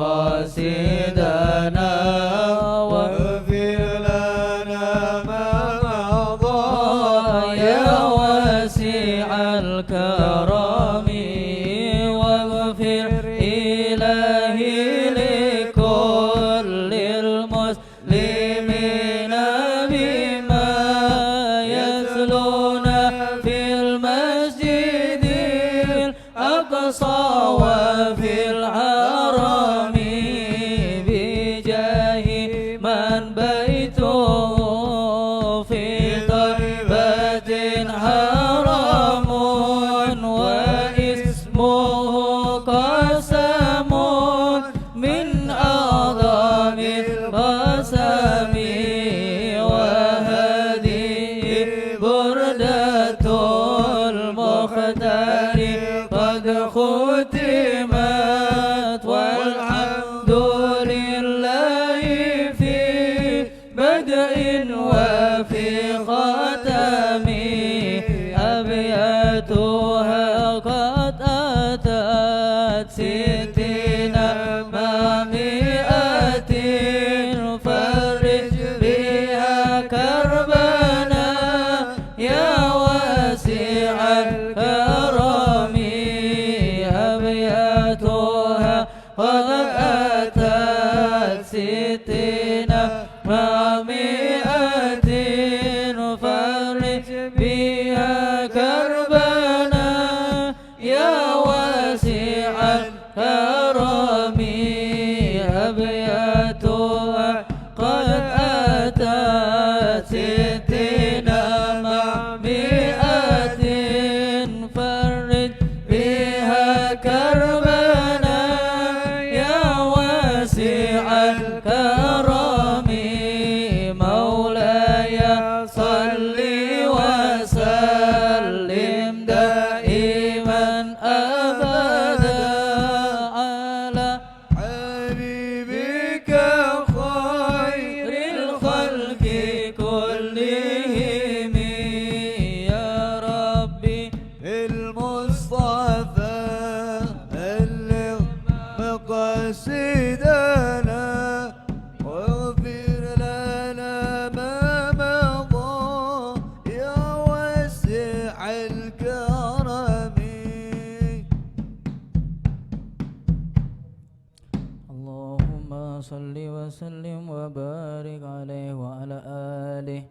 مقاصدنا واغفر لنا ما مضى يا واسع الكرم واغفر إلهي لكل المسلمين بما يتلون في المسجد الأقصى وفي الحرم بجاه من بيته في طيبة حرام واسمه قسم من أعظم القسم وهذه بردة المختار قد ختمت والحمد لله في بدء وفي ختم أبياتها قد أتت ستين مع مئة فرج بها كربنا يا واسع الكرم أبياتها قد أتت ستين مع مئة فرج بها كربنا يا واسع الكرم أبياتها قد أتت ستين مع مئة فرج بها كربنا يا واسع الكرم مولاي صل وسلم دائما أبدا على حبيبك خير الخلق كلهم يا ربي المصطفى بلغ مقاصدنا واغفر لنا ما مضى يا واسع الكرم. اللهم صل وسلم وبارك عليه وعلى آله.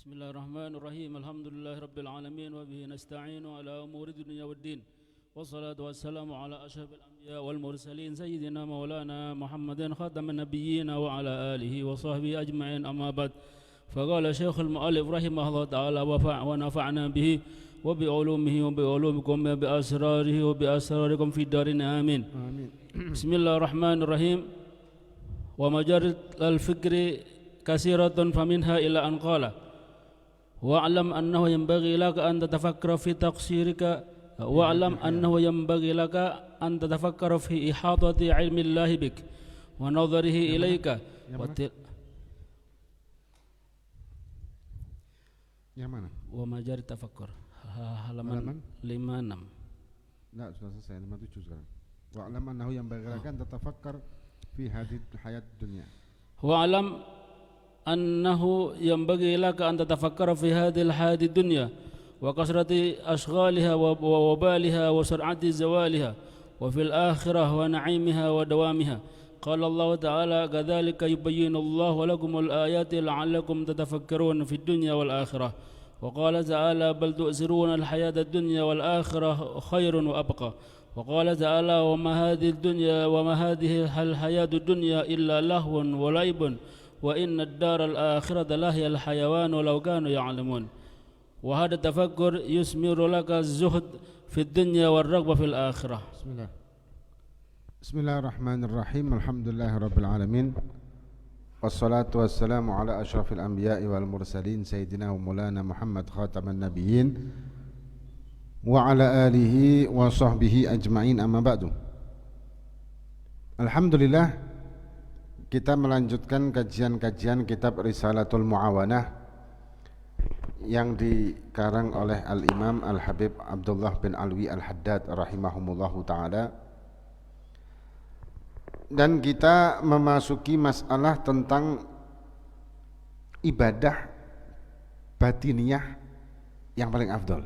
Bismillahirrahmanirrahim. Alhamdulillahi rabbil alamin wa bihi nasta'inu ala umuri dunya waddin. Wassalatu wassalamu ala asyrafil anbiya wal mursalin sayyidina maulana Muhammadin khataman nabiyyin wa ala alihi wa sahbihi ajma'in, amma ba'd. Faqala Syekhul Mu'allif rahimahullah ta'ala wa nafa'na bihi wa bi ulumihi wa bi ulumikum wa bi asrarihi wa bi asrarikum fid darin amin. Amin. Bismillahirrahmanirrahim. Wa majarit al-fikri kasiratun faminha ila an qala wa'lam annahu yanbaghi laka an tatafakkara fi taqsirika wa'lam annahu yanbaghi laka an tatafakkara fi ihatati ilmi Allahi bik wa nadharihi ilayka yang mana? Wa majari tafakkur halaman 56. Enggak, sudah selesai 57 sekarang. Wa'lam annahu yanbaghi laka an tatafakkar fi hadhihi hayat dunya. Wa'lam أنه ينبغي لك أن تتفكر في هذه الحياة الدنيا وكثرة أشغالها ووبالها وسرعة زوالها وفي الآخرة ونعيمها ودوامها. قال الله تعالى كذلك يبين الله لكم الآيات لعلكم تتفكرون في الدنيا والآخرة. وقال تعالى بل تؤثرون الحياة الدنيا والآخرة خير وأبقى. وقال تعالى وما هذه الحياة الدنيا إلا لهو ولعب وإن الدار الآخرة لهي الحيوان ولو كانوا يعلمون. وهذا التفكر يثمر لك الزهد في الدنيا والرغبة في الآخرة. بسم الله. Bismillahirrahmanirrahim. Alhamdulillahirabbil alamin. Wassalatu wassalamu ala asyrafil anbiya'i wal mursalin sayyidina wa maulana Muhammad khataman nabiyyin wa ala alihi wa sahbihi ajma'in, amma ba'du. Alhamdulillah, kita melanjutkan kajian-kajian kitab Risalatul Mu'awanah yang dikarang oleh Al-Imam Al-Habib Abdullah bin Alwi Al-Haddad rahimahumullahu ta'ala. Dan kita memasuki masalah tentang ibadah batiniyah yang paling afdol.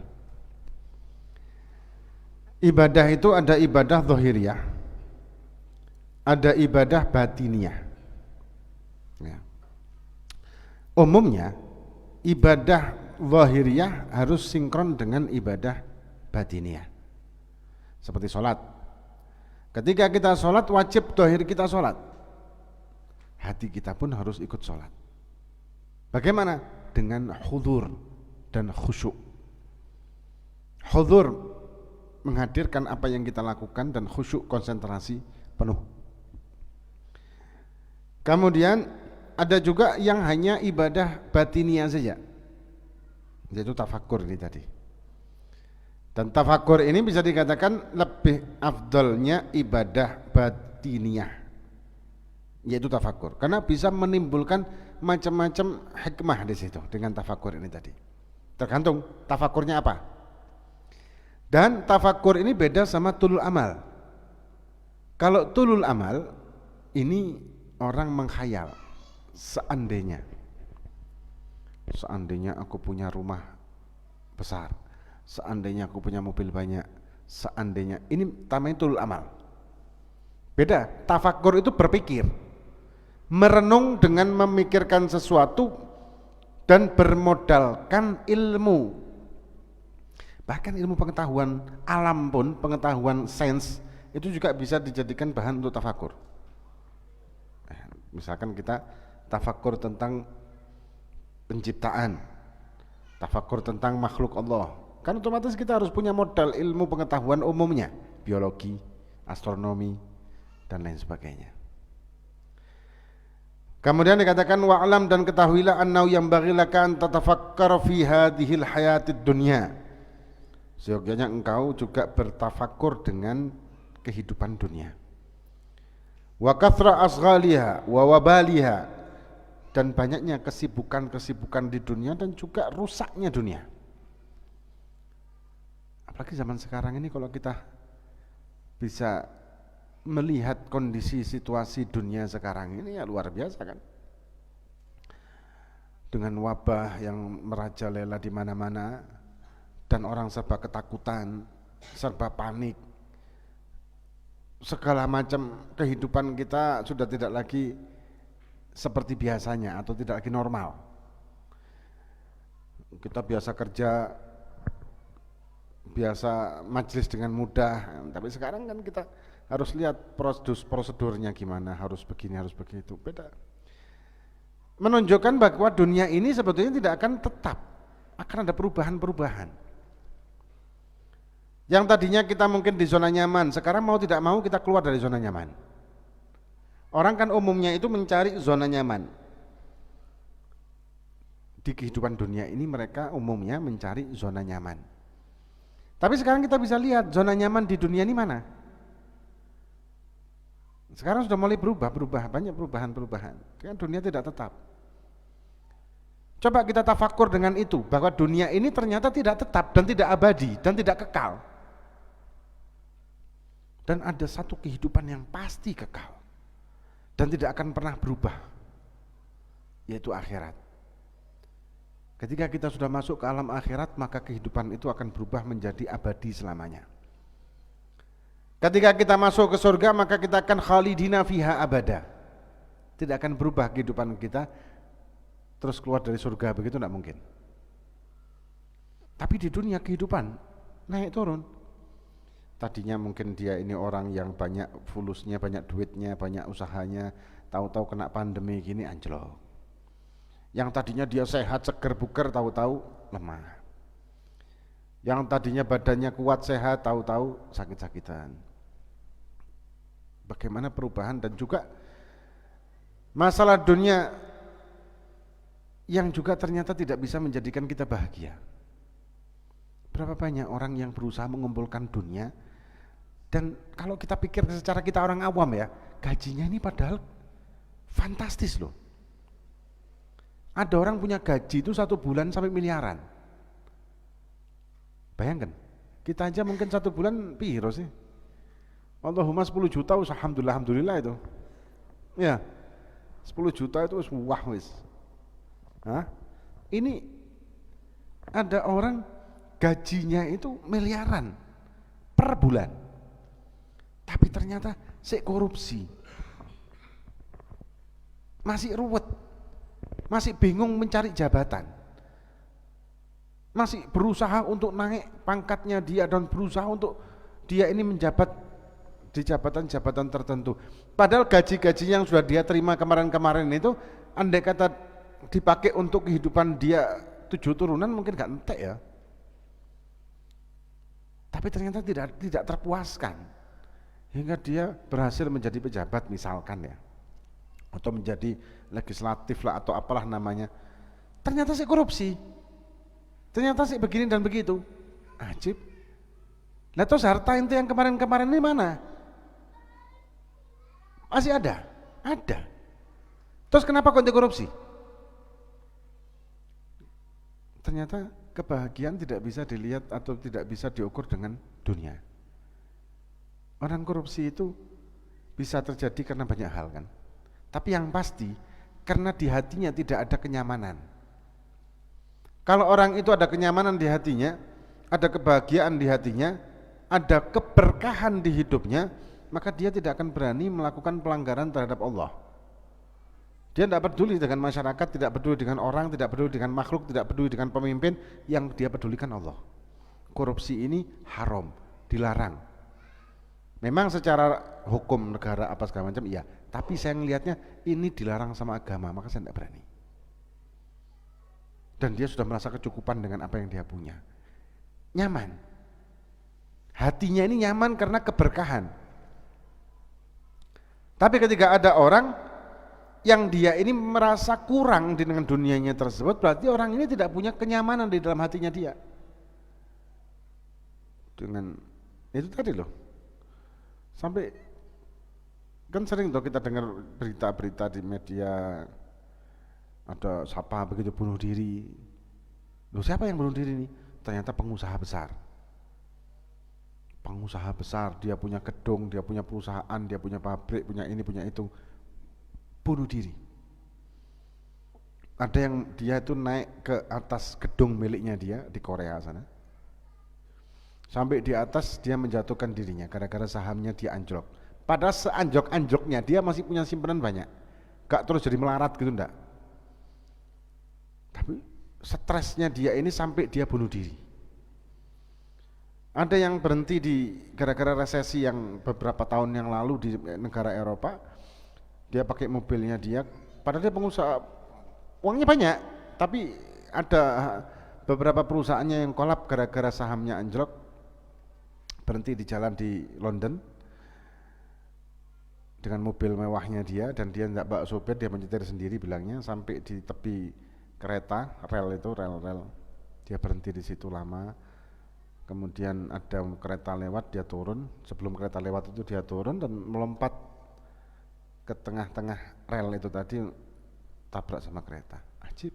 Ibadah itu ada ibadah zahiriyah, ada ibadah batiniyah ya. Umumnya ibadah zahiriyah harus sinkron dengan ibadah batiniyah. Seperti sholat. Ketika kita sholat, wajib zahir kita sholat, hati kita pun harus ikut sholat. Bagaimana? Dengan hudzur dan khusyuk. Hudzur menghadirkan apa yang kita lakukan, dan khusyuk konsentrasi penuh. Kemudian ada juga yang hanya ibadah batiniyah saja, yaitu tafakkur ini tadi. Dan tafakkur ini bisa dikatakan lebih afdolnya ibadah batiniyah, yaitu tafakkur, karena bisa menimbulkan macam-macam hikmah di situ dengan tafakkur ini tadi. Tergantung tafakkurnya apa. Dan tafakkur ini beda sama tulul amal. Kalau tulul amal ini orang menghayal, seandainya aku punya rumah besar, seandainya aku punya mobil banyak, seandainya, ini namanya tulul amal. Beda, tafakkur itu berpikir, merenung dengan memikirkan sesuatu dan bermodalkan ilmu. Bahkan ilmu pengetahuan alam pun, pengetahuan sains itu juga bisa dijadikan bahan untuk tafakkur. Misalkan kita tafakkur tentang penciptaan, tafakkur tentang makhluk Allah, kan otomatis kita harus punya modal ilmu pengetahuan umumnya, biologi, astronomi, dan lain sebagainya. Kemudian dikatakan wa'lam, dan ketahuilah annau yambaghi laka an tatafakkar fi hadhil hayatid dunya, seyogyanya engkau juga bertafakkur dengan kehidupan dunia. Wa kathra asghaliha wa wabaliha, dan banyaknya kesibukan-kesibukan di dunia dan juga rusaknya dunia. Apalagi zaman sekarang ini, kalau kita bisa melihat kondisi situasi dunia sekarang ini, ya luar biasa kan. Dengan wabah yang merajalela di mana-mana, dan orang serba ketakutan, serba panik. Segala macam kehidupan kita sudah tidak lagi seperti biasanya, atau tidak lagi normal. Kita biasa kerja, biasa majelis dengan mudah, tapi sekarang kan kita harus lihat prosedurnya gimana, harus begini, harus begitu. Beda. Menunjukkan bahwa dunia ini sebetulnya tidak akan tetap, akan ada perubahan-perubahan. Yang tadinya kita mungkin di zona nyaman, sekarang mau tidak mau kita keluar dari zona nyaman. Orang kan umumnya itu mencari zona nyaman. Di kehidupan dunia ini mereka umumnya mencari zona nyaman. Tapi sekarang kita bisa lihat zona nyaman di dunia ini mana. Sekarang sudah mulai berubah, banyak perubahan-perubahan. Kan dunia tidak tetap. Coba kita tafakkur dengan itu, bahwa dunia ini ternyata tidak tetap dan tidak abadi dan tidak kekal. Dan ada satu kehidupan yang pasti kekal dan tidak akan pernah berubah, yaitu akhirat. Ketika kita sudah masuk ke alam akhirat, maka kehidupan itu akan berubah menjadi abadi selamanya. Ketika kita masuk ke surga, maka kita akan khalidina fiha abada. Tidak akan berubah kehidupan kita terus keluar dari surga, begitu tidak mungkin. Tapi di dunia kehidupan naik turun. Tadinya mungkin dia ini orang yang banyak fulusnya, banyak duitnya, banyak usahanya, tahu-tahu kena pandemi gini anjlok. Yang tadinya dia sehat, seger, bugar, tahu-tahu lemah. Yang tadinya badannya kuat, sehat, tahu-tahu sakit-sakitan. Bagaimana perubahan dan juga masalah dunia yang juga ternyata tidak bisa menjadikan kita bahagia. Berapa banyak orang yang berusaha mengumpulkan dunia, dan kalau kita pikir secara kita orang awam ya, gajinya ini padahal fantastis loh. Ada orang punya gaji itu 1 bulan sampai miliaran. Bayangkan, kita aja mungkin 1 bulan piro sih? Allahumma 10 juta, alhamdulillah itu. Ya, 10 juta itu wah wis. Hah? Ini ada orang gajinya itu miliaran per bulan, tapi ternyata korupsi, masih ruwet, masih bingung mencari jabatan, masih berusaha untuk naik pangkatnya dia dan berusaha untuk dia ini menjabat di jabatan-jabatan tertentu. Padahal gaji-gaji yang sudah dia terima kemarin-kemarin itu, andai kata dipakai untuk kehidupan dia 7 turunan mungkin gak entek ya. Tapi ternyata tidak terpuaskan hingga dia berhasil menjadi pejabat misalkan ya, atau menjadi legislatif lah atau apalah namanya. Ternyata korupsi, ternyata begini dan begitu. Ajib. Nah terus harta itu yang kemarin-kemarin ini mana? Masih ada? Ada. Terus kenapa kok korupsi? Ternyata kebahagiaan tidak bisa dilihat atau tidak bisa diukur dengan dunia. Orang korupsi itu bisa terjadi karena banyak hal kan. Tapi yang pasti karena di hatinya tidak ada kenyamanan. Kalau orang itu ada kenyamanan di hatinya, ada kebahagiaan di hatinya, ada keberkahan di hidupnya, maka dia tidak akan berani melakukan pelanggaran terhadap Allah. Dia tidak peduli dengan masyarakat, tidak peduli dengan orang, tidak peduli dengan makhluk, tidak peduli dengan pemimpin, yang dia pedulikan Allah. Korupsi ini haram, dilarang. Memang secara hukum negara apa segala macam iya, tapi saya melihatnya ini dilarang sama agama, maka saya tidak berani. Dan dia sudah merasa kecukupan dengan apa yang dia punya. Nyaman. Hatinya ini nyaman karena keberkahan. Tapi ketika ada orang yang dia ini merasa kurang dengan dunianya tersebut, berarti orang ini tidak punya kenyamanan di dalam hatinya dia. Dengan itu tadi loh. Sampai kan sering tuh kita dengar berita-berita di media, ada siapa begitu bunuh diri. Loh siapa yang bunuh diri ini? Ternyata pengusaha besar. Pengusaha besar, dia punya gedung, dia punya perusahaan, dia punya pabrik, punya ini, punya itu. Bunuh diri. Ada yang dia itu naik ke atas gedung miliknya dia di Korea sana. Sampai di atas dia menjatuhkan dirinya gara-gara sahamnya dia anjlok. Padahal seanjlok-anjloknya dia masih punya simpanan banyak. Gak terus jadi melarat gitu enggak. Tapi stresnya dia ini sampai dia bunuh diri. Ada yang berhenti di gara-gara resesi yang beberapa tahun yang lalu di negara Eropa. Dia pakai mobilnya dia, padahal dia pengusaha, uangnya banyak, tapi ada beberapa perusahaannya yang kolap gara-gara sahamnya anjlok, berhenti di jalan di London dengan mobil mewahnya dia, dan dia tidak bawa sopir, dia menyetir sendiri bilangnya, sampai di tepi kereta, rel, dia berhenti di situ lama, kemudian ada kereta lewat, dia turun, sebelum kereta lewat itu dia turun dan melompat ke tengah-tengah rel itu tadi, tabrak sama kereta. Ajib.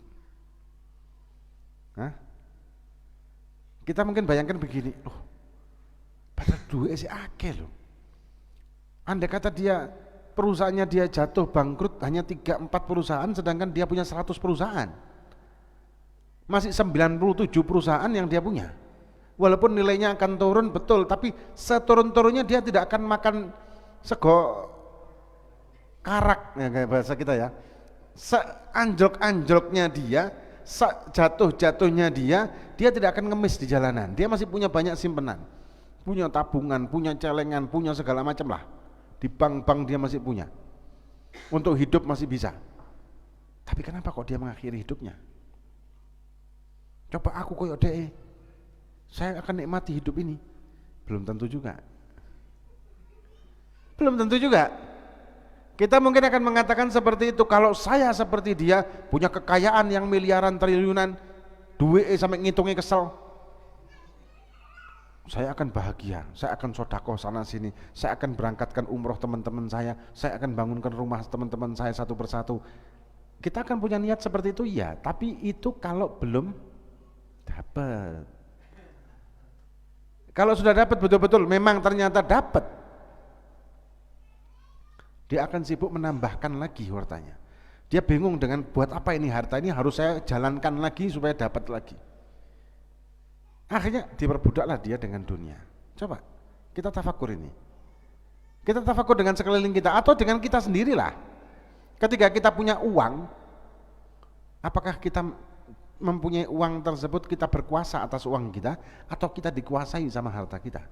Hah? Kita mungkin bayangkan begini, loh, padahal duit si akeh loh. Andai kata dia perusahaannya dia jatuh bangkrut hanya 3-4 perusahaan, sedangkan dia punya 100 perusahaan. Masih 97 perusahaan yang dia punya. Walaupun nilainya akan turun betul, tapi seturun-turunnya dia tidak akan makan sego karak ya kayak bahasa kita ya. Seanjlok-anjloknya dia, jatuh-jatuhnya dia tidak akan ngemis di jalanan. Dia masih punya banyak simpenan, punya tabungan, punya celengan, punya segala macam lah. Di bank-bank dia masih punya. Untuk hidup masih bisa. Tapi kenapa kok dia mengakhiri hidupnya? Coba aku koyok deh, saya akan nikmati hidup ini. Belum tentu juga. Belum tentu juga. Kita mungkin akan mengatakan seperti itu, kalau saya seperti dia, punya kekayaan yang miliaran triliunan, duit sampai ngitungnya kesel, saya akan bahagia, saya akan sodakoh sana sini, saya akan berangkatkan umroh teman-teman saya akan bangunkan rumah teman-teman saya satu persatu. Kita akan punya niat seperti itu, ya, tapi itu kalau belum dapat. Kalau sudah dapat betul-betul, memang ternyata dapat, dia akan sibuk menambahkan lagi hartanya. Dia bingung dengan buat apa ini harta ini harus saya jalankan lagi supaya dapat lagi. Akhirnya diperbudaklah dia dengan dunia. Coba kita tafakur ini. Kita tafakur dengan sekeliling kita atau dengan kita sendirilah. Ketika kita punya uang, apakah kita mempunyai uang tersebut kita berkuasa atas uang kita atau kita dikuasai sama harta kita?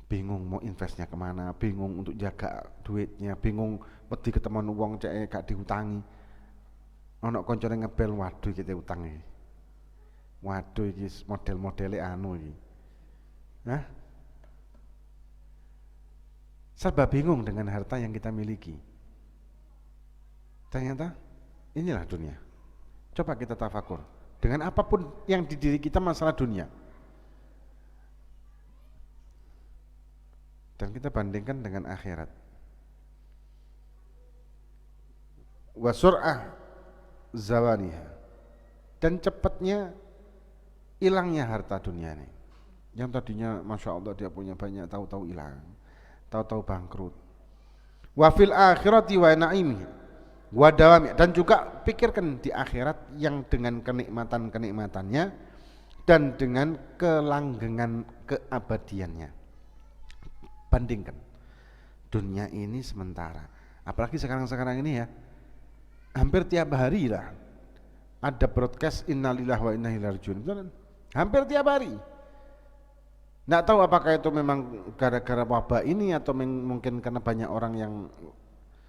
Bingung mau investnya kemana, bingung untuk jaga duitnya, bingung wedi ketemu uang cek gak dihutangi. Ono koncone ngebel, waduh kita utang iki. Waduh iki model-modele anu iki. Hah? Serba bingung dengan harta yang kita miliki. Ternyata inilah dunia. Coba kita tafakur. Dengan apapun yang di diri kita masalah dunia. Dan kita bandingkan dengan akhirat. Wa sur'ah zawaniha. Dan cepatnya hilangnya harta dunia ini. Yang tadinya Masya Allah dia punya banyak, tahu-tahu hilang, tahu-tahu bangkrut. Wa fil akhirati wa na'imihi wa dawami. Dan juga pikirkan di akhirat yang dengan kenikmatan-kenikmatannya dan dengan kelanggengan keabadiannya. Bandingkan. Dunia ini sementara. Apalagi sekarang-sekarang ini ya, hampir tiap hari lah ada broadcast innalillahi wa inna ilaihi raji'un. Hampir tiap hari. Nggak tahu apakah itu memang gara-gara wabah ini atau mungkin karena banyak orang yang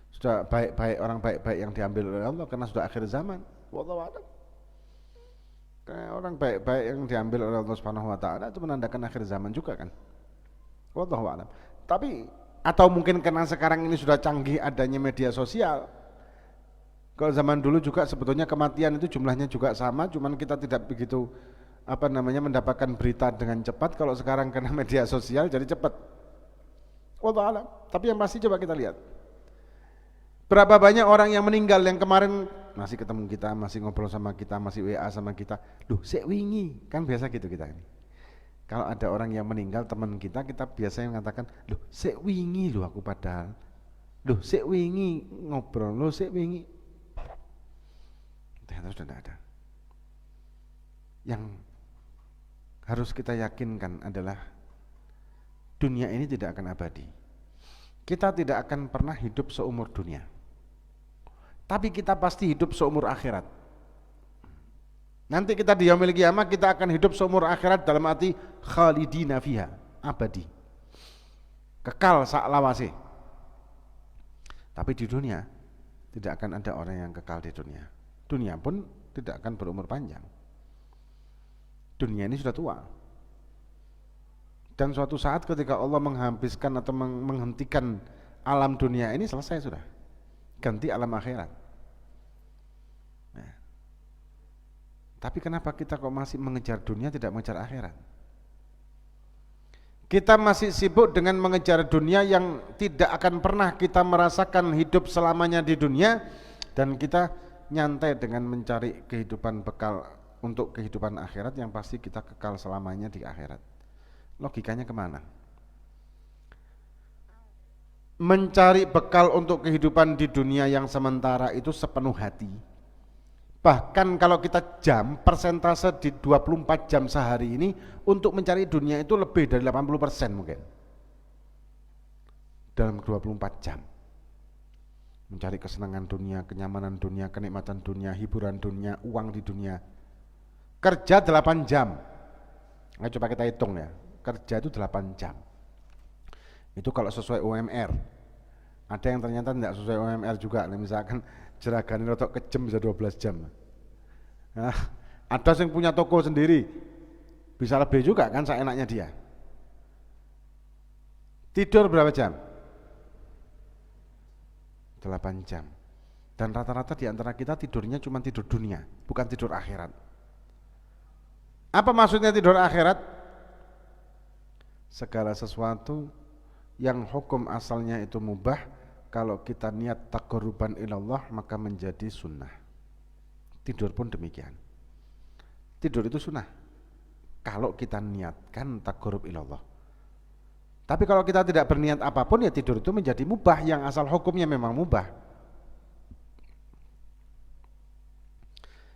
sudah baik-baik, orang baik-baik yang diambil oleh Allah karena sudah akhir zaman. Wallahu a'lam. Kayak orang baik-baik yang diambil oleh Allah Subhanahu wa taala itu menandakan akhir zaman juga kan. Wallahu a'lam. Tapi atau mungkin karena sekarang ini sudah canggih adanya media sosial. Kalau zaman dulu juga sebetulnya kematian itu jumlahnya juga sama, cuman kita tidak begitu mendapatkan berita dengan cepat. Kalau sekarang karena media sosial jadi cepat. Wallahu a'lam. Tapi yang pasti coba kita lihat. Berapa banyak orang yang meninggal yang kemarin masih ketemu kita, masih ngobrol sama kita, masih WA sama kita. Duh, sik wingi. Kan biasa gitu kita ini. Kalau ada orang yang meninggal teman kita biasanya mengatakan, "Loh, sik wingi lho aku padahal. Loh, sik wingi ngobrol, loh sik wingi." Ternyata sudah tidak ada. Yang harus kita yakinkan adalah dunia ini tidak akan abadi. Kita tidak akan pernah hidup seumur dunia. Tapi kita pasti hidup seumur akhirat. Nanti kita di yaumil qiyamah kita akan hidup seumur akhirat dalam arti khalidina fiha, abadi. Kekal sak lawase. Tapi di dunia tidak akan ada orang yang kekal di dunia. Dunia pun tidak akan berumur panjang. Dunia ini sudah tua. Dan suatu saat ketika Allah menghabiskan atau menghentikan alam dunia ini selesai sudah. Ganti alam akhirat. Nah. Tapi kenapa kita kok masih mengejar dunia tidak mengejar akhirat? Kita masih sibuk dengan mengejar dunia yang tidak akan pernah kita merasakan hidup selamanya di dunia, dan kita nyantai dengan mencari kehidupan bekal untuk kehidupan akhirat yang pasti kita kekal selamanya di akhirat. Logikanya kemana? Mencari bekal untuk kehidupan di dunia yang sementara itu sepenuh hati. Bahkan kalau kita persentase di 24 jam sehari ini untuk mencari dunia itu lebih dari 80% mungkin. Dalam 24 jam. Mencari kesenangan dunia, kenyamanan dunia, kenikmatan dunia, hiburan dunia, uang di dunia. Kerja 8 jam. Nah, coba kita hitung ya. Kerja itu 8 jam. Itu kalau sesuai UMR. Ada yang ternyata tidak sesuai UMR juga. Misalkan jeragan rotok kejem bisa 12 jam. Nah, ada yang punya toko sendiri bisa lebih juga kan seenaknya dia. Tidur berapa jam? 8 jam. Dan rata-rata di antara kita tidurnya cuma tidur dunia, bukan tidur akhirat. Apa maksudnya tidur akhirat? Segala sesuatu yang hukum asalnya itu mubah, kalau kita niat taqarruban ilallah maka menjadi sunnah. Tidur pun demikian. Tidur itu sunnah kalau kita niatkan taqarrub ilallah. Tapi kalau kita tidak berniat apapun, ya tidur itu menjadi mubah yang asal hukumnya memang mubah.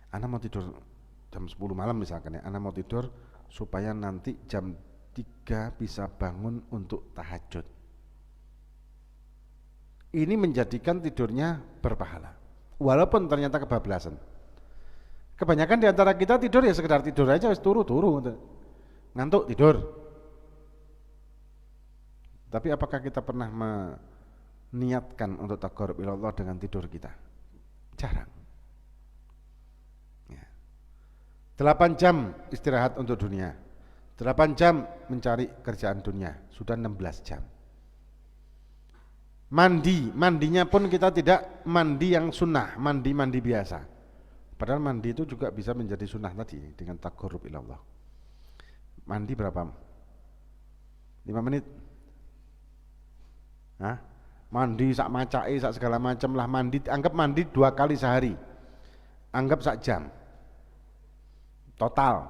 Ana mau tidur jam 10 malam misalkan ya, Ana mau tidur supaya nanti jam 3 bisa bangun untuk tahajud. Ini menjadikan tidurnya berpahala, walaupun ternyata kebablasan. Kebanyakan di antara kita tidur ya sekedar tidur aja, turu ngantuk tidur. Tapi apakah kita pernah meniatkan untuk taqarrub ilallah dengan tidur kita? Jarang. 8 jam istirahat untuk dunia, 8 jam mencari kerjaan dunia, sudah 16 jam. Mandinya pun kita tidak mandi yang sunnah, mandi biasa. Padahal mandi itu juga bisa menjadi sunnah tadi dengan taqarrub ilallah. Mandi berapa? 5 menit? Hah? Mandi sak macai, sak segala macam lah mandi, anggap mandi 2 kali sehari. Anggap sak jam. Total.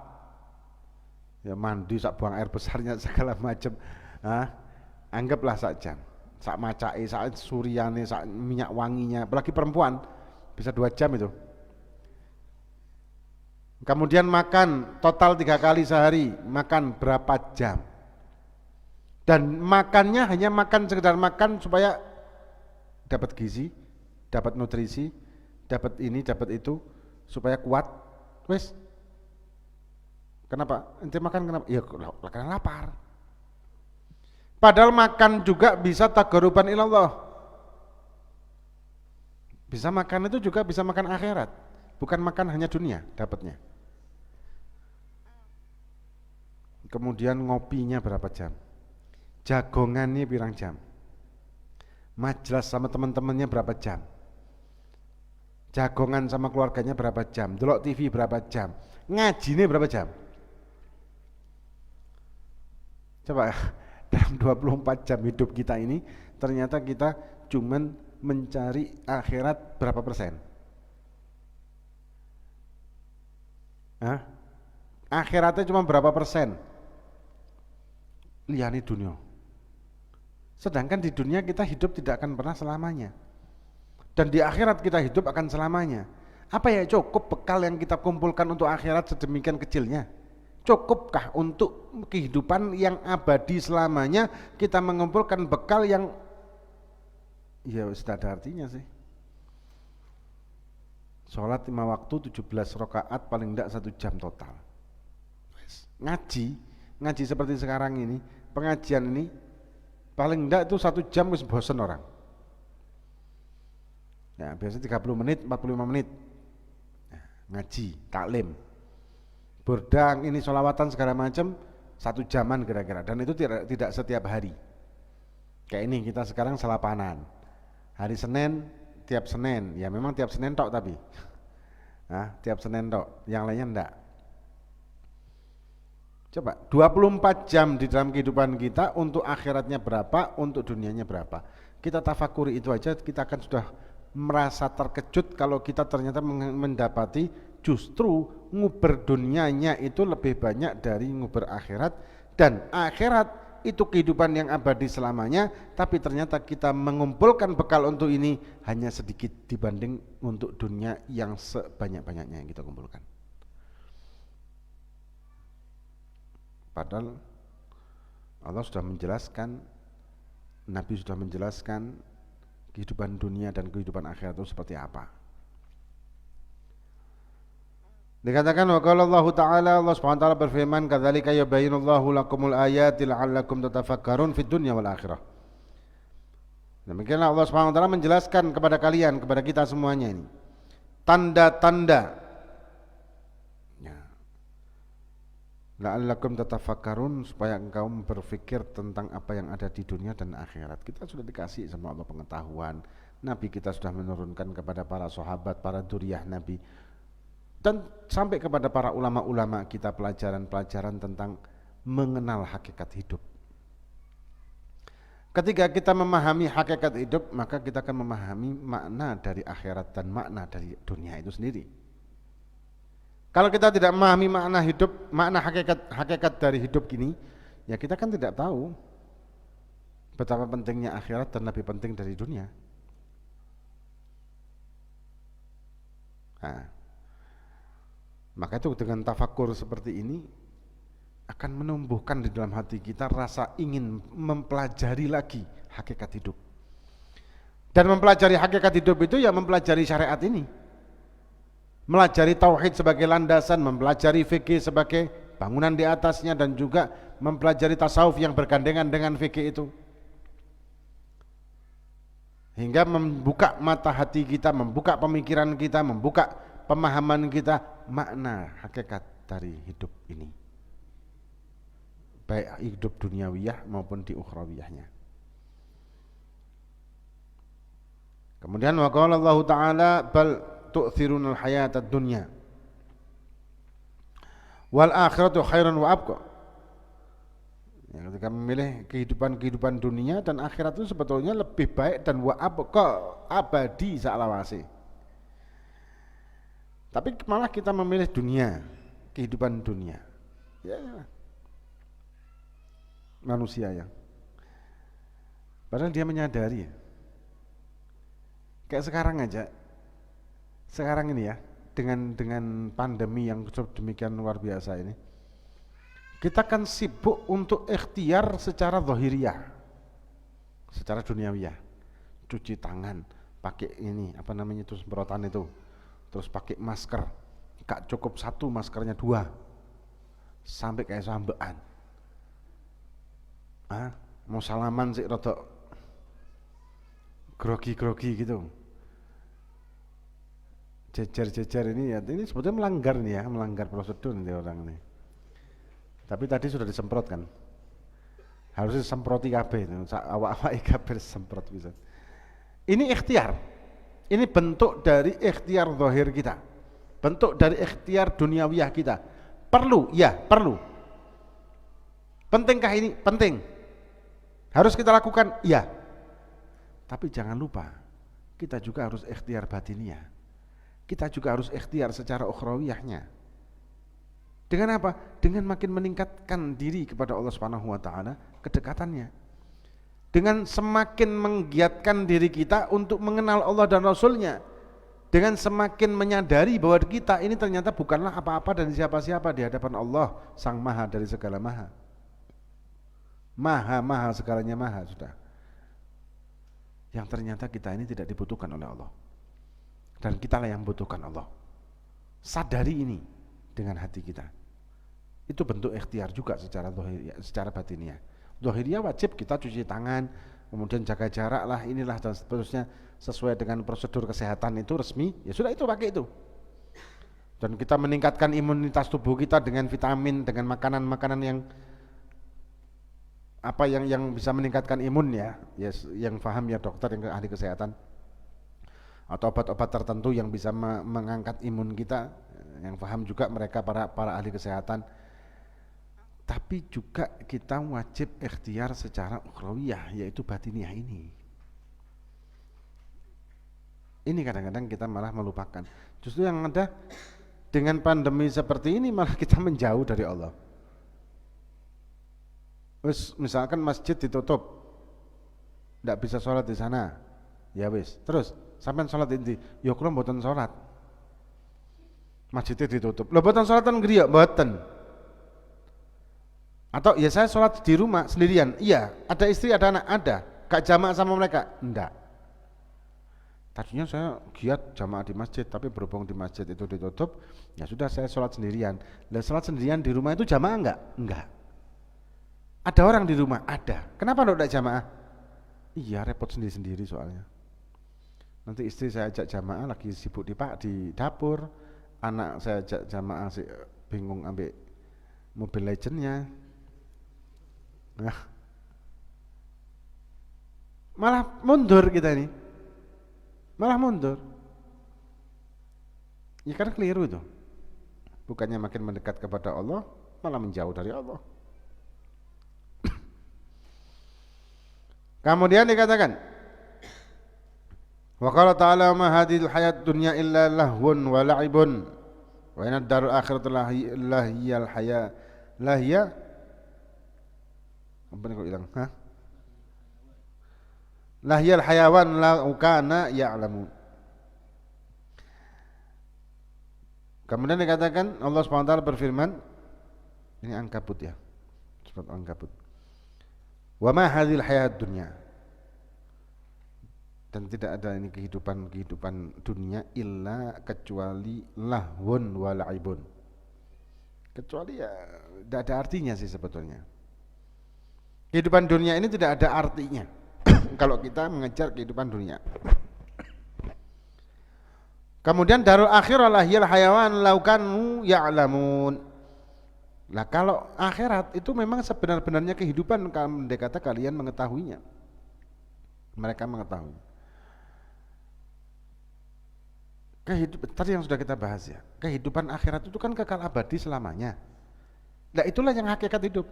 Ya mandi sak buang air besarnya segala macam. Anggaplah sak jam. Sak macai, sak suriane, sak minyak wanginya, apalagi perempuan bisa 2 jam itu. Kemudian makan total 3 kali sehari, makan berapa jam? Dan makannya hanya makan sekedar makan supaya dapat gizi, dapat nutrisi, dapat ini, dapat itu, supaya kuat. Wes. Kenapa? Ente makan kenapa? Ya karena lapar. Padahal makan juga bisa taqarruban ilallah. Bisa makan itu juga bisa makan akhirat, bukan makan hanya dunia dapatnya. Kemudian ngopinya berapa jam? Jagongannya pirang jam? Majlis sama teman-temannya berapa jam? Jagongan sama keluarganya berapa jam? Delok TV berapa jam? Ngajinya berapa jam? Coba dalam 24 jam hidup kita ini ternyata kita cuman mencari akhirat berapa persen? Akhiratnya cuma berapa persen? Liyane dunia. Sedangkan di dunia kita hidup tidak akan pernah selamanya. Dan di akhirat kita hidup akan selamanya. Apa ya cukup bekal yang kita kumpulkan untuk akhirat sedemikian kecilnya? Cukupkah untuk kehidupan yang abadi selamanya kita mengumpulkan bekal yang ya sudah ada artinya sih. Sholat 5 waktu 17 rakaat paling tidak 1 jam total. Ngaji seperti sekarang ini, pengajian ini paling enggak itu 1 jam wis bosen orang. Ya, biasanya 30 menit, 45 menit. Nah, ngaji, taklim. Bordang ini sholawatan segala macam 1 jaman kira-kira, dan itu tidak setiap hari. Kayak ini kita sekarang salapanan. Hari Senin, tiap Senin. Ya memang tiap Senin tok tapi. Tiap Senin tok, yang lainnya enggak. Coba 24 jam di dalam kehidupan kita, untuk akhiratnya berapa, untuk dunianya berapa. Kita tafakuri itu aja, kita akan sudah merasa terkejut kalau kita ternyata mendapati justru nguber dunianya itu lebih banyak dari nguber akhirat, dan akhirat itu kehidupan yang abadi selamanya, tapi ternyata kita mengumpulkan bekal untuk ini hanya sedikit dibanding untuk dunia yang sebanyak-banyaknya yang kita kumpulkan. Padahal Allah sudah menjelaskan, Nabi sudah menjelaskan kehidupan dunia dan kehidupan akhirat itu seperti apa. Dikatakan wa qala Allah Ta'ala, Allah Subhanahu wa taala berfirman, kadzalika yubayyinullahu lakumul ayati la'allakum tatafakkarun fid dunya wal akhirah. Demikianlah Allah Subhanahu wa taala menjelaskan kepada kalian, kepada kita semuanya ini, tanda-tanda la'allakum tatafakkarun, supaya engkau berpikir tentang apa yang ada di dunia dan akhirat. Kita sudah dikasih sama Allah pengetahuan. Nabi kita sudah menurunkan kepada para sahabat, para dzurriyyah Nabi, dan sampai kepada para ulama-ulama kita pelajaran-pelajaran tentang mengenal hakikat hidup. Ketika kita memahami hakikat hidup, maka kita akan memahami makna dari akhirat dan makna dari dunia itu sendiri. Kalau kita tidak memahami makna hidup, makna hakikat dari hidup ini, ya kita kan tidak tahu betapa pentingnya akhirat dan lebih penting dari dunia. Nah, maka itu dengan tafakur seperti ini akan menumbuhkan di dalam hati kita rasa ingin mempelajari lagi hakikat hidup. Dan mempelajari hakikat hidup itu ya mempelajari syariat ini. Melajari tauhid sebagai landasan, mempelajari fikih sebagai bangunan di atasnya, dan juga mempelajari tasawuf yang bergandengan dengan fikih itu. Hingga membuka mata hati kita, membuka pemikiran kita, membuka pemahaman kita makna hakikat dari hidup ini, baik hidup duniawiyah maupun di ukhrawiyahnya. Kemudian wa qala Allah Ta'ala bal tu'thirunal hayatad dunya wal akhiratu khairun wa abqa. Ya, ketika memilih kehidupan dunia dan akhirat itu sebetulnya lebih baik dan wa abqa, abadi salawase. Tapi malah kita memilih dunia, kehidupan dunia. Ya, manusia ya. Padahal dia menyadari. Kayak sekarang ini ya, dengan pandemi yang demikian luar biasa ini, kita kan sibuk untuk ikhtiar secara zahiriyah, secara duniawiyah, cuci tangan, pakai ini apa namanya itu semprotan itu, terus pakai masker, gak cukup satu maskernya dua, sampai kayak sambean. Mau salaman sih rodok grogi gitu. Jejer ini ya, ini sebetulnya melanggar prosedur nih orang ini. Tapi tadi sudah disemprot kan, harusnya semproti kabeh, awak-awak kabeh semprot bisa. Ini ikhtiar, ini bentuk dari ikhtiar zahir kita, bentuk dari ikhtiar duniawiyah kita. Perlu, ya perlu. Pentingkah ini? Penting. Harus kita lakukan, ya. Tapi jangan lupa, kita juga harus ikhtiar batiniyah. Kita juga harus ikhtiar secara ukhrawiyahnya. Dengan apa? Dengan makin meningkatkan diri kepada Allah Subhanahu wa taala, kedekatannya. Dengan semakin menggiatkan diri kita untuk mengenal Allah dan Rasulnya. Dengan semakin menyadari bahwa kita ini ternyata bukanlah apa-apa dan siapa-siapa di hadapan Allah, Sang Maha dari segala maha. Maha segalanya maha sudah. Yang ternyata kita ini tidak dibutuhkan oleh Allah. Dan kitalah yang membutuhkan Allah. Sadari ini dengan hati kita. Itu bentuk ikhtiar juga secara zahiriyah, secara batiniyah. Zahiriyah wajib kita cuci tangan, kemudian jaga jarak lah, inilah dan seterusnya sesuai dengan prosedur kesehatan itu resmi. Ya sudah, itu pakai itu. Dan kita meningkatkan imunitas tubuh kita dengan vitamin, dengan makanan-makanan yang apa yang bisa meningkatkan imun ya, yang paham ya dokter, yang ahli kesehatan. Atau obat-obat tertentu yang bisa mengangkat imun kita, yang paham juga mereka para ahli kesehatan. Tapi juga kita wajib ikhtiar secara ukhrawiyah, yaitu batiniyah ini. Ini kadang-kadang kita malah melupakan. Justru yang ada dengan pandemi seperti ini malah kita menjauh dari Allah. Misalkan masjid ditutup, tidak bisa sholat di sana, ya wis. Terus sampai sholat inti, ya kula mboten sholat, masjidnya ditutup. Lho mboten sholatan griya, mboten. Atau ya saya sholat di rumah sendirian. Iya, ada istri, ada anak, ada. Gak jamaah sama mereka? Enggak. Tadinya saya giat jamaah di masjid, tapi berhubung di masjid itu ditutup, ya sudah saya sholat sendirian. Lah sholat sendirian di rumah itu jamaah enggak? Enggak. Ada orang di rumah? Ada. Kenapa enggak jamaah? Iya, repot sendiri-sendiri soalnya. Nanti istri saya ajak jamaah lagi sibuk di dapur, anak saya ajak jamaah bingung ambek Mobile Legends-nya. Nah, malah mundur kita ini. Malah mundur. Ya karena keliru itu. Bukannya makin mendekat kepada Allah, malah menjauh dari Allah. Kemudian dikatakan, wa qala ta'ala ma hadhil hayat dunya illa lahwun wa la'ibun wa inad darul akhiratu lahiyal haya lahiya apa nih kok hilang? Hah? Lahiyal hayawan la kana ya'lamu. Kemudian dikatakan Allah SWT berfirman, ini Ankabut ya, surat Ankabut. Wa ma hadhil hayat dunya, dan tidak ada ini kehidupan dunia illa kecuali lahwun wa la'ibun, kecuali ya tidak ada artinya sih sebetulnya. Kehidupan dunia ini tidak ada artinya kalau kita mengejar kehidupan dunia. Kemudian darul akhirah lahiyal hayawan laukanu ya'lamun. Nah kalau akhirat itu memang sebenar-benarnya kehidupan, andai kata kalian mengetahuinya. Mereka mengetahui. Tadi yang sudah kita bahas ya, kehidupan akhirat itu kan kekal abadi selamanya. Nah itulah yang hakikat hidup.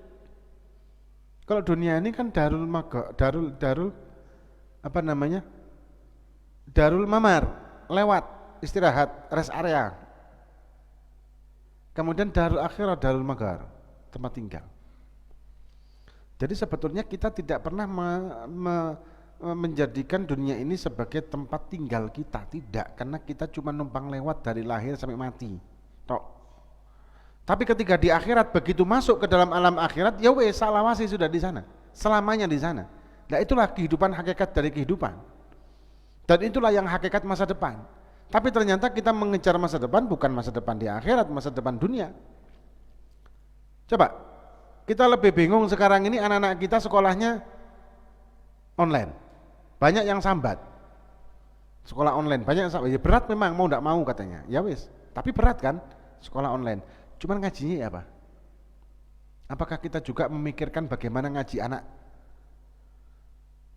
Kalau dunia ini kan darul apa namanya? Darul mamar, lewat, istirahat, rest area. Kemudian darul akhirah, darul magar, tempat tinggal. Jadi sebetulnya kita tidak pernah menjadikan dunia ini sebagai tempat tinggal kita, tidak, karena kita cuma numpang lewat dari lahir sampai mati. Tok. Tapi ketika di akhirat begitu masuk ke dalam alam akhirat, ya wes salawasi sudah di sana, selamanya di sana. Nah itulah kehidupan hakikat dari kehidupan. Dan itulah yang hakikat masa depan. Tapi ternyata kita mengejar masa depan bukan masa depan di akhirat, masa depan dunia. Coba, kita lebih bingung sekarang ini anak-anak kita sekolahnya online. Banyak yang sambat. Sekolah online, banyak yang sambat. Ya berat memang, mau enggak mau katanya. Ya wis, tapi berat kan sekolah online. Cuman ngajinya ya apa? Apakah kita juga memikirkan bagaimana ngaji anak?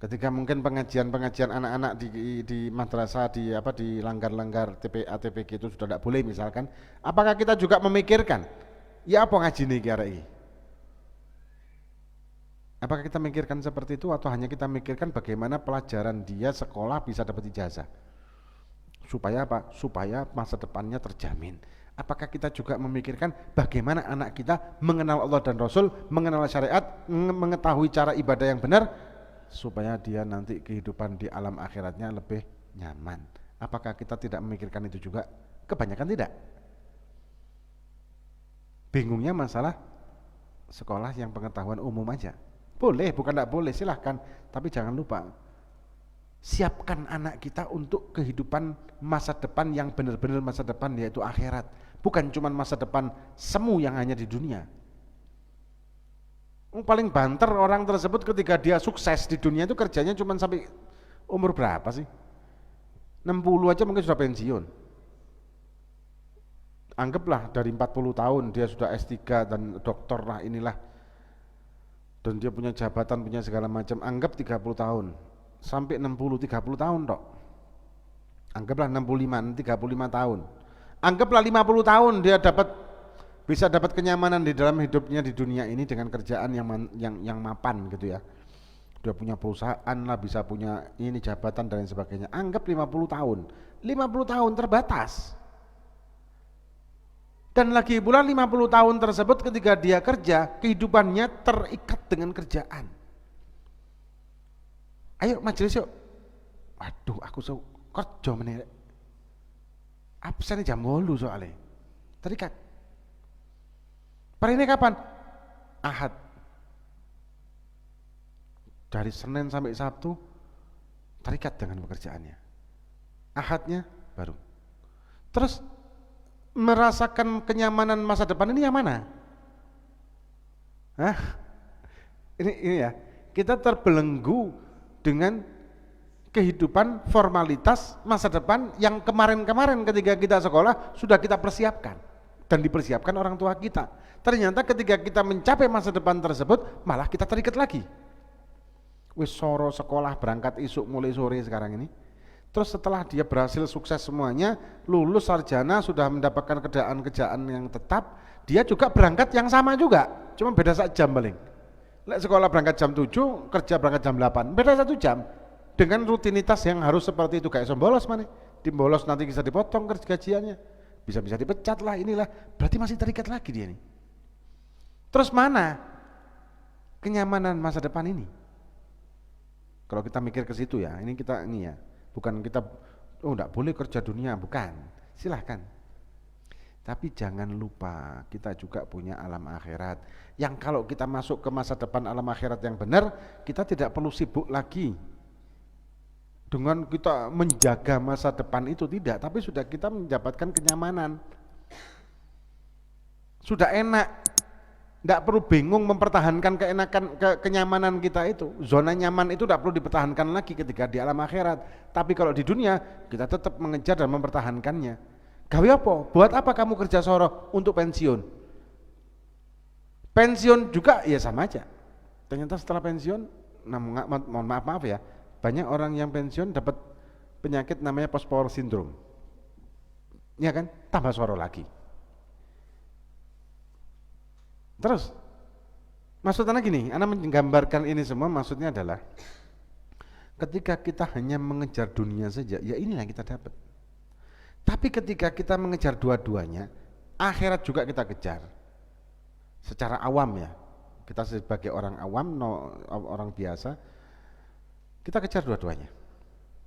Ketika mungkin pengajian anak-anak di madrasah di langgar-langgar TPA TPG itu sudah tidak boleh misalkan, apakah kita juga memikirkan ya apa ngaji nih kira ini? Apakah kita memikirkan seperti itu atau hanya kita memikirkan bagaimana pelajaran dia sekolah bisa dapat ijazah? Supaya apa? Supaya masa depannya terjamin. Apakah kita juga memikirkan bagaimana anak kita mengenal Allah dan Rasul, mengenal syariat, mengetahui cara ibadah yang benar, supaya dia nanti kehidupan di alam akhiratnya lebih nyaman? Apakah kita tidak memikirkan itu juga? Kebanyakan tidak. Bingungnya masalah sekolah yang pengetahuan umum aja. Boleh, bukan tidak boleh, silahkan. Tapi jangan lupa, siapkan anak kita untuk kehidupan masa depan yang benar-benar masa depan, yaitu akhirat. Bukan cuma masa depan semu yang hanya di dunia. Paling banter orang tersebut ketika dia sukses di dunia itu kerjanya cuma sampai umur berapa sih? 60 aja mungkin sudah pensiun. Anggaplah dari 40 tahun dia sudah S3 dan doktor lah inilah. Dan dia punya jabatan, punya segala macam. Anggap 30 tahun. Sampai 60, 30 tahun dok. Anggaplah 65, 35 tahun. Anggaplah 50 tahun dia bisa dapat kenyamanan di dalam hidupnya di dunia ini dengan kerjaan yang mapan gitu ya. Dia punya perusahaan lah, bisa punya ini jabatan dan lain sebagainya. Anggap 50 tahun. 50 tahun terbatas. Dan lagi pula 50 tahun tersebut ketika dia kerja, kehidupannya terikat dengan kerjaan. Ayo majelis yuk. Waduh, aku kerja meneh. Absen jam 8 soalnya. Terikat. Ini kapan? Ahad. Dari Senin sampai Sabtu terikat dengan pekerjaannya. Ahadnya baru. Terus merasakan kenyamanan masa depan ini yang mana? Hah? Ini ya, kita terbelenggu dengan kehidupan formalitas masa depan yang kemarin-kemarin ketika kita sekolah sudah kita persiapkan. dan dipersiapkan orang tua kita. Ternyata ketika kita mencapai masa depan tersebut, malah kita terikat lagi. Wis soro sekolah berangkat isuk mulai sore sekarang ini. Terus setelah dia berhasil sukses semuanya, lulus sarjana, sudah mendapatkan kerjaan yang tetap, dia juga berangkat yang sama juga, cuma beda 1 jam paling. Sekolah berangkat jam 7, kerja berangkat jam 8, beda 1 jam. Dengan rutinitas yang harus seperti itu, kayak bolos mana? Dibolos nanti bisa dipotong gajiannya, bisa dipecat lah, inilah, berarti masih terikat lagi dia nih. Terus mana kenyamanan masa depan ini? Kalau kita mikir ke situ ya, ini ya, bukan kita enggak boleh kerja dunia, bukan, silahkan. Tapi jangan lupa kita juga punya alam akhirat, yang kalau kita masuk ke masa depan alam akhirat yang benar, kita tidak perlu sibuk lagi dengan kita menjaga masa depan itu, tidak, tapi sudah kita mendapatkan kenyamanan, sudah enak, tidak perlu bingung mempertahankan kenyamanan kita itu. Zona nyaman itu tidak perlu dipertahankan lagi ketika di alam akhirat, tapi kalau di dunia kita tetap mengejar dan mempertahankannya. Gawe apa? Buat apa kamu kerja soro? Untuk pensiun. Pensiun juga ya sama aja. Ternyata setelah pensiun, mohon maaf ya, banyak orang yang pensiun dapat penyakit namanya post-power syndrome. Ya kan? Tambah soro lagi. Terus maksudnya gini, Anda menggambarkan ini semua, maksudnya adalah ketika kita hanya mengejar dunia saja, ya inilah yang kita dapat. Tapi ketika kita mengejar dua-duanya, akhirat juga kita kejar. Secara awam ya, kita sebagai orang awam, orang biasa, kita kejar dua-duanya.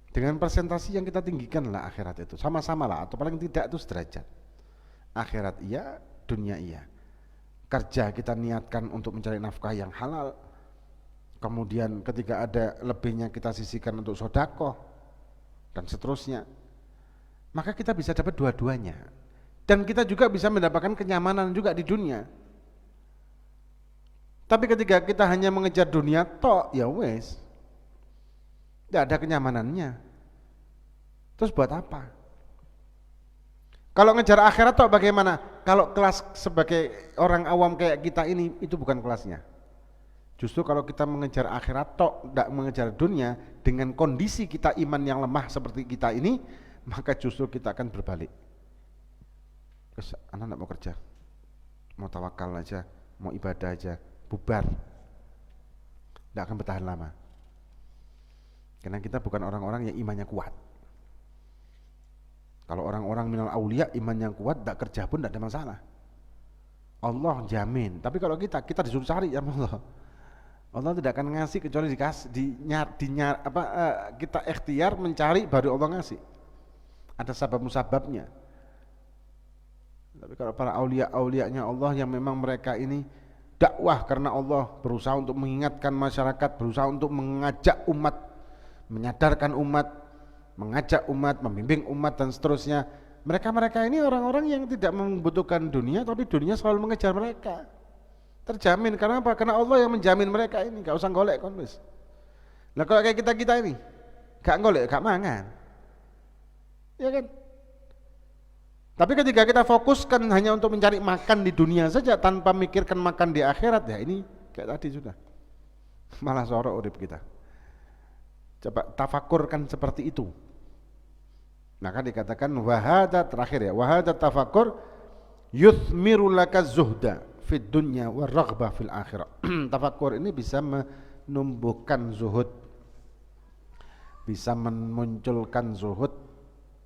Dengan presentasi yang kita tinggikan lah akhirat itu, sama-sama lah, atau paling tidak itu sederajat. Akhirat iya, dunia iya. Kerja kita niatkan untuk mencari nafkah yang halal, kemudian ketika ada lebihnya kita sisihkan untuk sedekah dan seterusnya, maka kita bisa dapat dua-duanya, dan kita juga bisa mendapatkan kenyamanan juga di dunia. Tapi ketika kita hanya mengejar dunia tok, ya wes, tidak ada kenyamanannya. Terus buat apa? Kalau ngejar akhirat tok bagaimana? Kalau kelas sebagai orang awam kayak kita ini, itu bukan kelasnya. Justru kalau kita mengejar akhirat tok, tidak mengejar dunia, dengan kondisi kita iman yang lemah seperti kita ini, maka justru kita akan berbalik. Terus anak tidak mau kerja, mau tawakal aja, mau ibadah aja, bubar, tidak akan bertahan lama. Karena kita bukan orang-orang yang imannya kuat. Kalau orang-orang minal aulia iman yang kuat, tidak kerja pun tidak ada masalah. Allah jamin. Tapi kalau kita disuruh cari ya Allah. Allah tidak akan ngasih kecuali kita ikhtiar mencari baru Allah ngasih. Ada sabab-musababnya. Tapi kalau para aulia-aulianya Allah yang memang mereka ini dakwah karena Allah, berusaha untuk mengingatkan masyarakat, berusaha untuk mengajak umat, menyadarkan umat, mengajak umat, membimbing umat dan seterusnya. Mereka ini orang-orang yang tidak membutuhkan dunia, tapi dunia selalu mengejar mereka. Terjamin, karena apa? Karena Allah yang menjamin mereka ini, gak usah golek kon wis. Lah kalau kayak kita ini, gak golek, gak mangan. Ya kan? Tapi ketika kita fokuskan hanya untuk mencari makan di dunia saja tanpa mikirkan makan di akhirat, ya ini kayak tadi sudah. Malah sorok urip kita. Coba tafakurkan seperti itu. Maka dikatakan wahada terakhir ya, wahada tafakur yuthmiru laka zuhda fid dunya wa raghbah fil akhirah. Tafakur ini bisa menumbuhkan zuhud, bisa memunculkan zuhud,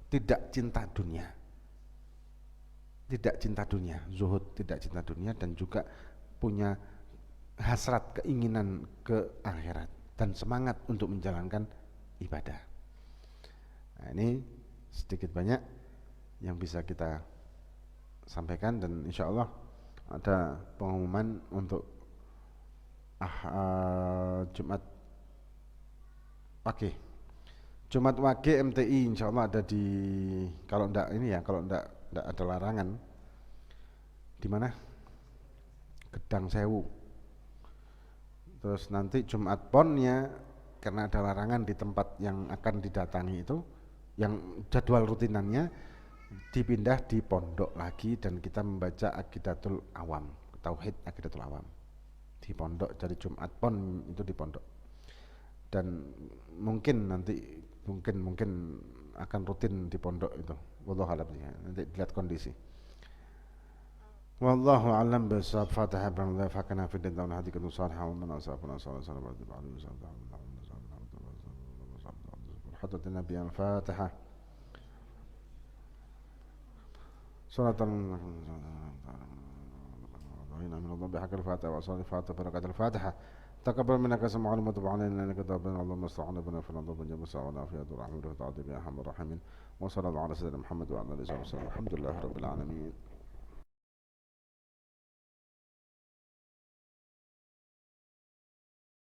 tidak cinta dunia. Tidak cinta dunia, zuhud tidak cinta dunia, dan juga punya hasrat keinginan ke akhirat dan semangat untuk menjalankan ibadah. Nah, ini sedikit banyak yang bisa kita sampaikan, dan insya Allah ada pengumuman untuk Jumat Wage. Jumat Wage MTI insya Allah ada di, kalau enggak ini ya, kalau enggak ada larangan, di mana? Gedang Sewu. Terus nanti Jumat Ponnya, karena ada larangan di tempat yang akan didatangi itu, yang jadwal rutinannya dipindah di pondok lagi dan kita membaca Aqidatul Awam, Tauhid Aqidatul Awam di pondok. Dari Jumat Pon itu di pondok, dan mungkin nanti mungkin akan rutin di pondok itu, wallahu alam ya, nanti dilihat kondisi. Wallahu alam bisawab. Fatihah bismillah fakana fi dunya wa hadika nusarha wa man asafana sallallahu alaihi wasallam hatta nabi al-fatihah salatan وإنا من الله بحق الفاتحة وأصلي الفاتحة بركة الفاتحة تقبل منك سمعنا وتب علينا إنك تقبل اللهم استعان بنا في الأرض بن جبس والعافية والرحمة والتعاطي يا أرحم الراحمين وصلى الله على سيدنا محمد وعلى آله وصحبه وسلم الحمد لله رب العالمين.